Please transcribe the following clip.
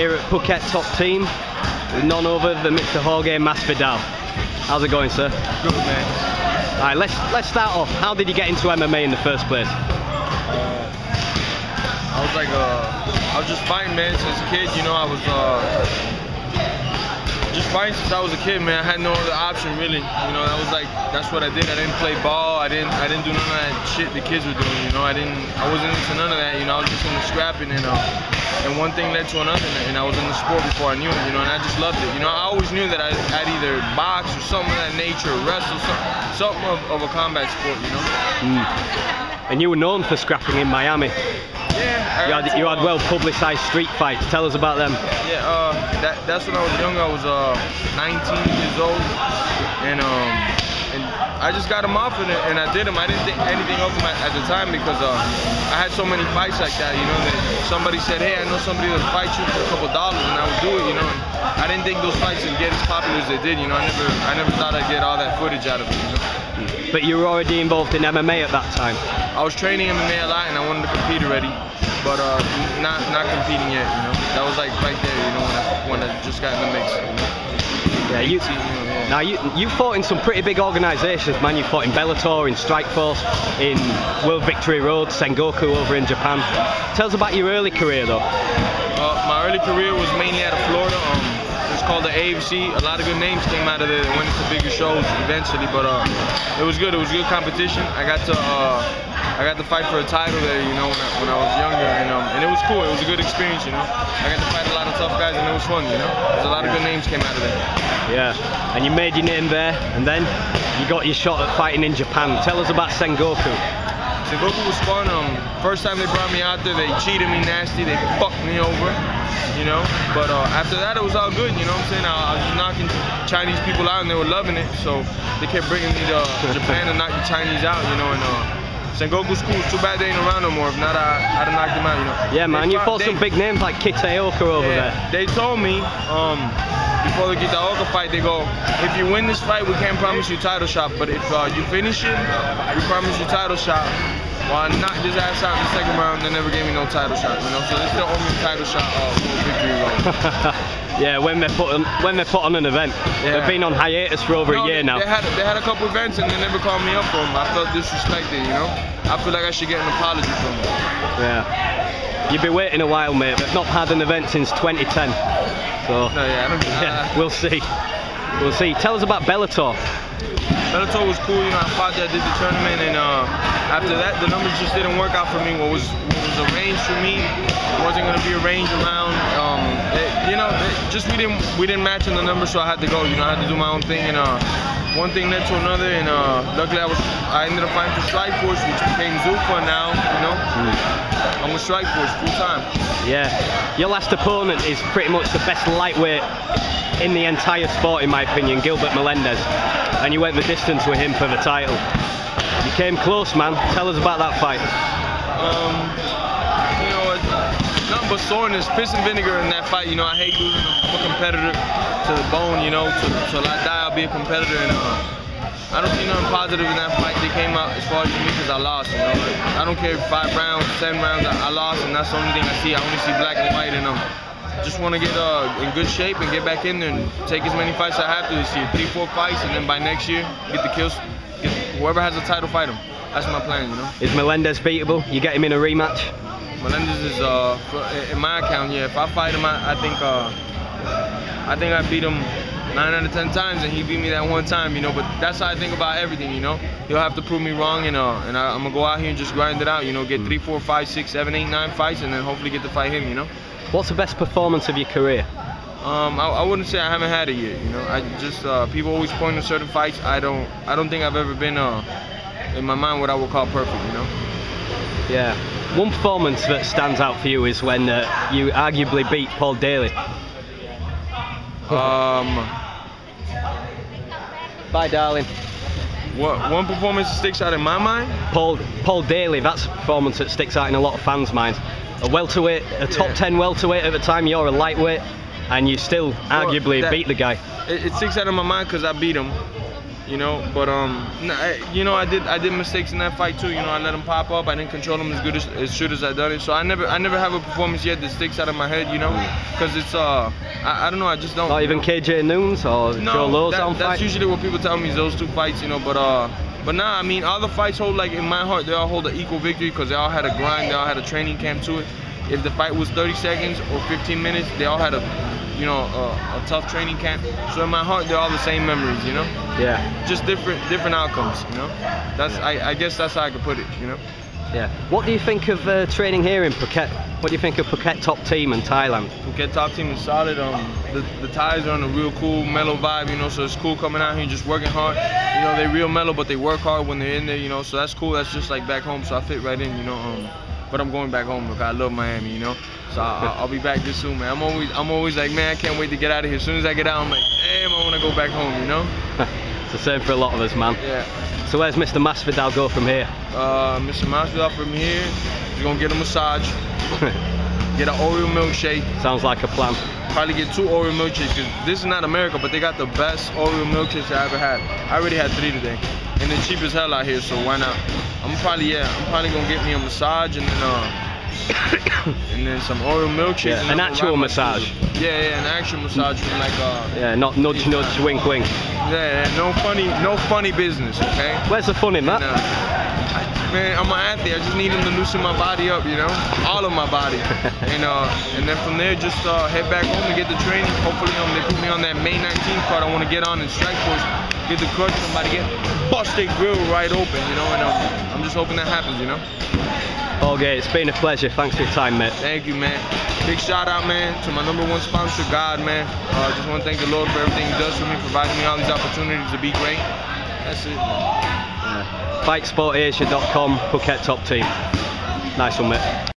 here at Phuket Top Team with none other than Mr. Jorge Masvidal. How's it going, sir? Good, man. Alright, let's start off. How did you get into MMA in the first place? I was just fighting, man, since a kid. You know, I was just fighting since I was a kid, man. I had no other option, really. You know, that's what I did. I didn't play ball. I didn't do none of that shit the kids were doing. You know, I wasn't into none of that. You know, I was just into scrapping, and one thing led to another, and I was in the sport before I knew it. You know, and I just loved it. You know, I always knew that I'd either box or something of that nature, or wrestle, something of a combat sport. You know. And you were known for scrapping in Miami. Yeah. You had well-publicized street fights. Tell us about them. Yeah, that's when I was young. I was 19 years old, and I just got them off, and I did them. I didn't think anything of them at the time because I had so many fights like that. You know, that somebody said, "Hey, I know somebody that'll fight you for a couple dollars," and I would do it. You know, and I didn't think those fights would get as popular as they did. You know, I never thought I'd get all that footage out of it. You know? But you were already involved in MMA at that time. I was training MMA a lot, and I wanted to compete already, but not competing yet. You know, that was like right there. You know, when I just got in the mix. You know? Now you fought in some pretty big organisations, man. You fought in Bellator, in Strikeforce, in World Victory Road, Sengoku over in Japan. Tell us about your early career, though. My early career was mainly out of Florida. It's called the FSA. A lot of good names came out of there. Went to bigger shows eventually, but it was good. It was good competition. I got to fight for a title there, you know, when I was younger, and it was cool. It was a good experience, you know. I got to fight a lot of tough guys, and it was fun, you know. There's a lot of good names came out of there. Yeah, and you made your name there, and then you got your shot at fighting in Japan. Tell us about Sengoku. Sengoku was fun. First time they brought me out there, they cheated me nasty. They fucked me over, you know. But after that, it was all good, you know what I'm saying? I was just knocking Chinese people out, and they were loving it. So they kept bringing me to Japan to knock the Chinese out, you know. And Sengoku's cool. It's too bad they ain't around no more. If not, I'd have knocked him out, you know. Yeah, man, you fought some big names like Kitaoka over there. They told me before the Kitaoka fight, they go, if you win this fight, we can't promise you title shot, but if you finish it, we promise you title shot. Well, I knocked his ass out in the second round. They never gave me no title shot, you know. So they still owe me a title shot victory round. Yeah, when they put on an event. Yeah. They've been on hiatus for over a year now. They had a couple events and they never called me up for them. I felt disrespected, you know. I feel like I should get an apology from them. Yeah. You've been waiting a while, mate. They've not had an event since 2010. So no, yeah, I don't. We'll see. We'll see. Tell us about Bellator. Bellator was cool, you know. I fought there, did the tournament, and after that, the numbers just didn't work out for me. What was arranged for me wasn't going to be arranged around. We didn't match in the numbers, so I had to go. You know, I had to do my own thing, and one thing led to another, and luckily I ended up fighting for Strikeforce, which became Zuffa now. You know, I'm with Strikeforce full time. Yeah, your last opponent is pretty much the best lightweight in the entire sport, in my opinion, Gilbert Melendez, and you went the distance with him for the title. You came close, man. Tell us about that fight. You know, it's nothing but soreness, piss and vinegar in that fight. You know, I hate losing. I'm a competitor to the bone. You know, till I die, I'll be a competitor. And I don't see nothing positive in that fight. They came out as far as me because I lost. You know, I don't care if 5 rounds, 10 rounds, I lost, and that's the only thing I see. I only see black and white in them. Just want to get in good shape and get back in there and take as many fights I have to this year. 3-4 fights, and then by next year, get the kills. Whoever has a title, fight him. That's my plan, you know. Is Melendez beatable? You get him in a rematch? Melendez is, in my account, yeah. If I fight him, I think I beat him 9 out of 10 times, and he beat me that one time, you know. But that's how I think about everything, you know. He'll have to prove me wrong, and I'm gonna go out here and just grind it out, you know. Get 3, 4, 5, 6, 7, 8, 9 fights, and then hopefully get to fight him, you know. What's the best performance of your career? I wouldn't say I haven't had it yet. You know, I just people always point to certain fights. I don't think I've ever been in my mind what I would call perfect. You know. Yeah. One performance that stands out for you is when you arguably beat Paul Daly. Bye, darling. What one performance that sticks out in my mind? Paul Daly. That's a performance that sticks out in a lot of fans' minds. A welterweight, a top 10 welterweight at the time. You're a lightweight, and you still arguably beat the guy. It sticks out in my mind because I beat him. you know. But you know, I did mistakes in that fight too. You know, I let him pop up. I didn't control him as good as I done it. So I never have a performance yet that sticks out of my head, you know, because it's I don't know, I just don't. Not even KJ Noons or Joe Lauzon fight? That's usually what people tell me is those two fights, you know. But nah, I mean, all the fights hold, like, in my heart, they all hold an equal victory because they all had a grind, they all had a training camp to it. If the fight was 30 seconds or 15 minutes, they all had a tough training camp. So in my heart, they're all the same memories, you know? Yeah. Just different outcomes, you know? I guess that's how I could put it, you know? Yeah. What do you think of training here in Phuket? What do you think of Phuket Top Team in Thailand? Phuket Top Team is solid. The Thais are on a real cool, mellow vibe, you know, so it's cool coming out here and just working hard. You know, they're real mellow, but they work hard when they're in there, you know, so that's cool. That's just like back home, so I fit right in, you know. But I'm going back home because I love Miami, you know. So I'll be back this soon, man. I'm always like, man, I can't wait to get out of here. As soon as I get out, I'm like, damn, I want to go back home, you know. It's the same for a lot of us, man. Yeah. So where's Mr. Masvidal go from here? Mr. Masvidal from here, he's gonna get a massage, get an Oreo milkshake. Sounds like a plan. Probably get 2 Oreo milkshakes, because this is not America, but they got the best Oreo milkshakes I ever had. I already had 3 today, and they're cheap as hell out here, so why not? I'm probably gonna get me a massage and then some Oreo milkshakes. Yeah, an actual massage. Yeah, an actual massage from like yeah, not nudge, wink, wink. Yeah, no funny business, okay? Where's the fun in that? Man, I'm an athlete. I just need them to loosen my body up, you know, all of my body, and then from there just head back home and get the training. Hopefully, they put me on that May 19th card. I want to get on in Strikeforce, get the crush somebody, get bust their grill right open, you know, and I'm just hoping that happens, you know. Okay, it's been a pleasure. Thanks for your time, mate. Thank you, man. Big shout out, man, to my #1 sponsor, God, man. Just want to thank the Lord for everything He does for me, providing me all these opportunities to be great. That's it. FightSportAsia.com, Phuket Top Team. Nice one, mate.